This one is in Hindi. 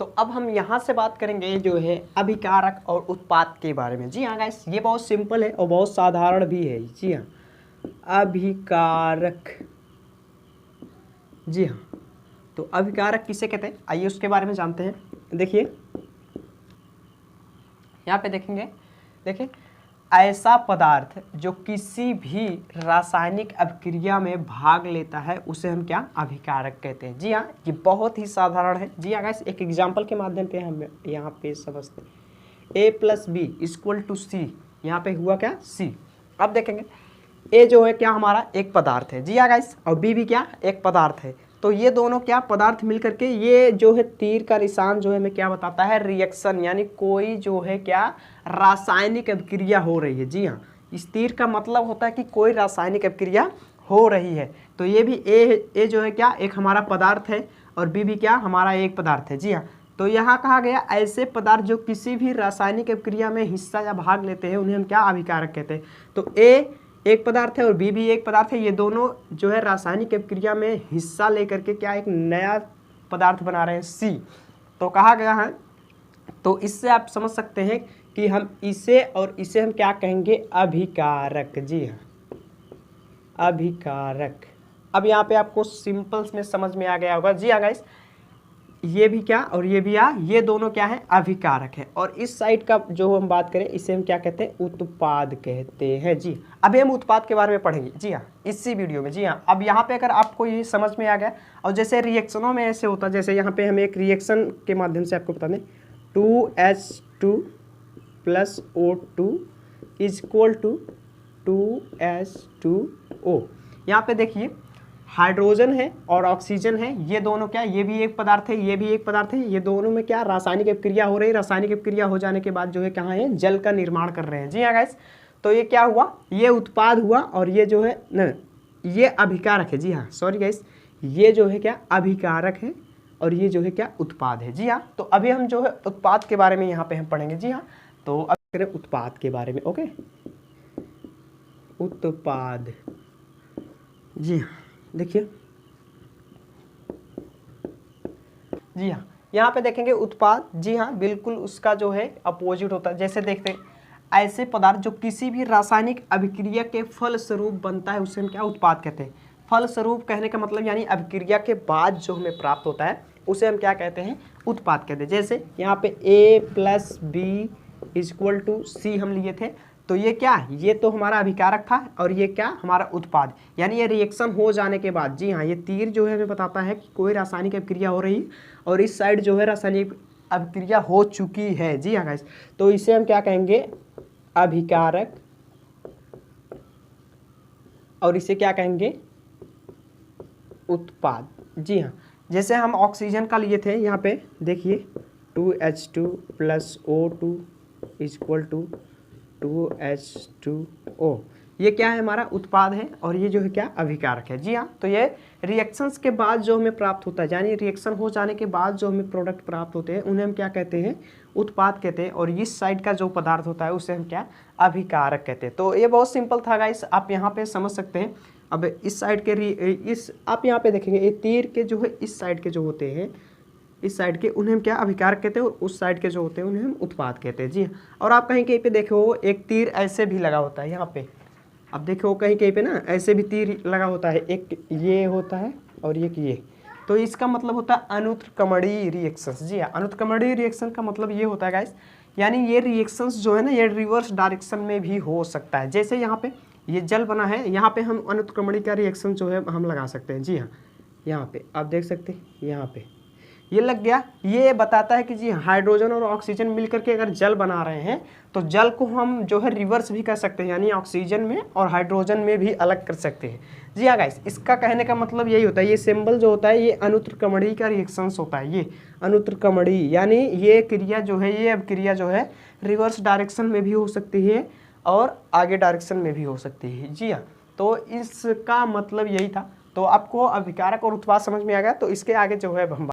तो अब हम यहाँ से बात करेंगे जो है अभिकारक और उत्पाद के बारे में। जी हाँ गाइस, ये बहुत सिंपल है और बहुत साधारण भी है। जी हाँ, अभिकारक। जी हाँ, तो अभिकारक किसे कहते हैं, आइए उसके बारे में जानते हैं। देखिए यहाँ पे देखेंगे, देखिए ऐसा पदार्थ जो किसी भी रासायनिक अभिक्रिया में भाग लेता है उसे हम क्या, अभिकारक कहते हैं। जी हाँ, ये बहुत ही साधारण है। जी हाँ गाइस, एक एग्जांपल के माध्यम पे हम यहाँ पे समझते हैं। A+B=C, यहाँ पे हुआ क्या, C। अब देखेंगे ए जो है क्या हमारा एक पदार्थ है। जी हाँ गाइस, और बी भी क्या, एक पदार्थ है। तो ये दोनों क्या पदार्थ मिलकर के, ये जो है तीर का निशान जो है हमें क्या बताता है, रिएक्शन, यानी कोई जो है क्या रासायनिक अभिक्रिया हो रही है। जी हाँ, इस तीर का मतलब होता है कि कोई रासायनिक अभिक्रिया हो रही है। तो ये भी ए जो है क्या एक हमारा पदार्थ है और बी भी क्या हमारा एक पदार्थ है। जी हाँ, तो यहाँ कहा गया ऐसे पदार्थ जो किसी भी रासायनिक अभिक्रिया में हिस्सा या भाग लेते हैं उन्हें हम क्या, अभिकारक कहते हैं। तो ए एक पदार्थ है और बी भी एक पदार्थ है, ये दोनों जो है रासायनिक अभिक्रिया में हिस्सा लेकर के क्या एक नया पदार्थ बना रहे हैं, सी। तो कहा गया है, तो इससे आप समझ सकते हैं कि हम इसे और इसे हम क्या कहेंगे, अभिकारक। जी हाँ, अभिकारक। अब यहाँ पे आपको सिंपल्स में समझ में आ गया होगा। जी हाँ गाइस, ये भी क्या और ये भी ये दोनों क्या है, अभिकारक है। और इस साइड का जो हम बात करें इसे हम क्या कहते हैं, उत्पाद कहते हैं। जी, अभी हम उत्पाद के बारे में पढ़ेंगे। जी हाँ, इसी वीडियो में। जी हाँ, अब यहाँ पे अगर आपको ये समझ में आ गया, और जैसे रिएक्शनों में ऐसे होता है, जैसे यहाँ पे हम एक रिएक्शन के माध्यम से आपको बता दें, 2H2 + O2 = 2H2O। यहाँ पे देखिए हाइड्रोजन है और ऑक्सीजन है, ये दोनों क्या, ये भी एक पदार्थ है, ये भी एक पदार्थ है। ये दोनों में क्या रासायनिक अभिक्रिया हो रही है। रासायनिक अभिक्रिया हो जाने के बाद जो है कहाँ है, जल का निर्माण कर रहे हैं। जी हाँ गाइस, तो ये क्या हुआ, ये उत्पाद हुआ और ये जो है न, ये अभिकारक है। जी हाँ, सॉरी गाइस, ये जो है क्या अभिकारक है और ये जो है क्या उत्पाद है। जी हाँ, तो अभी हम जो है उत्पाद के बारे में यहाँ पे हम पढ़ेंगे। जी हाँ, तो अब करें उत्पाद के बारे में। ओके, उत्पाद। जी हाँ, देखिए, जी हाँ, यहाँ पे देखेंगे उत्पाद। जी हाँ, बिल्कुल उसका जो है अपोजिट होता है। जैसे देखते हैं ऐसे पदार्थ जो किसी भी रासायनिक अभिक्रिया के फलस्वरूप बनता है उसे हम क्या, उत्पाद कहते हैं। फलस्वरूप कहने का मतलब यानी अभिक्रिया के बाद जो हमें प्राप्त होता है उसे हम क्या कहते हैं, उत्पाद कहते हैं। जैसे यहाँ पे A+B=C हम लिए थे, तो ये क्या, ये तो हमारा अभिकारक था और ये क्या हमारा उत्पाद, यानी ये रिएक्शन हो जाने के बाद। जी हाँ, ये तीर जो है हमें बताता है कि कोई रासायनिक अभिक्रिया हो रही है और इस साइड जो है रासायनिक अभिक्रिया हो चुकी है। जी हाँ गाइस, तो इसे हम क्या कहेंगे, अभिकारक, और इसे क्या कहेंगे, उत्पाद। जी हाँ, जैसे हम ऑक्सीजन का लिए थे, यहाँ पे देखिए 2H2 + O2 = 2H2O, ये क्या है, हमारा उत्पाद है और ये जो है क्या अभिकारक है। जी हाँ, तो ये रिएक्शंस के बाद जो हमें प्राप्त होता है, यानी रिएक्शन हो जाने के बाद जो हमें प्रोडक्ट प्राप्त होते हैं उन्हें हम क्या कहते हैं, उत्पाद कहते हैं। और इस साइड का जो पदार्थ होता है उसे हम क्या, अभिकारक कहते हैं। तो ये बहुत सिंपल था गाइस, आप यहाँ पे समझ सकते हैं। अब इस साइड के इस आप यहाँ पे देखेंगे ये तीर के जो है इस साइड के जो होते हैं, इस साइड के उन्हें हम क्या, अभिकारक कहते हैं, और उस साइड के जो होते हैं उन्हें हम उत्पाद कहते हैं। जी हाँ, और आप कहीं कहीं पे देखो एक तीर ऐसे भी लगा होता है यहाँ पे, अब देखो कहीं कहीं पे ना ऐसे भी तीर लगा होता है, एक ये होता है और एक ये, तो इसका मतलब होता है अनुत्क्रमणीय रिएक्शंस। जी हाँ, अनुत्क्रमणीय रिएक्शन का मतलब ये होता है गाइस, यानी ये रिएक्शंस जो है ना ये रिवर्स डायरेक्शन में भी हो सकता है। जैसे यहाँ पे ये जल बना है, यहाँ पे हम अनुत्क्रमणीय का रिएक्शन जो है हम लगा सकते हैं। जी हाँ, यहाँ पे आप देख सकते हैं, यहाँ पे ये लग गया। ये बताता है कि जी हाइड्रोजन और ऑक्सीजन मिलकर के अगर जल बना रहे हैं तो जल को हम जो है रिवर्स भी कर सकते हैं, यानी ऑक्सीजन में और हाइड्रोजन में भी अलग कर सकते हैं। जी हाँ गाइस, इसका कहने का मतलब यही होता है, ये सिंबल जो होता है ये अनुत्क्रमणीय का रिएक्शंस होता है। ये अनुत्क्रमणीय यानी ये क्रिया जो है, ये अभिक्रिया जो है रिवर्स डायरेक्शन में भी हो सकती है और आगे डायरेक्शन में भी हो सकती है। जी हाँ, तो इसका मतलब यही था। तो आपको अभिकारक और उत्पाद समझ में आ गया, तो इसके आगे जो है हम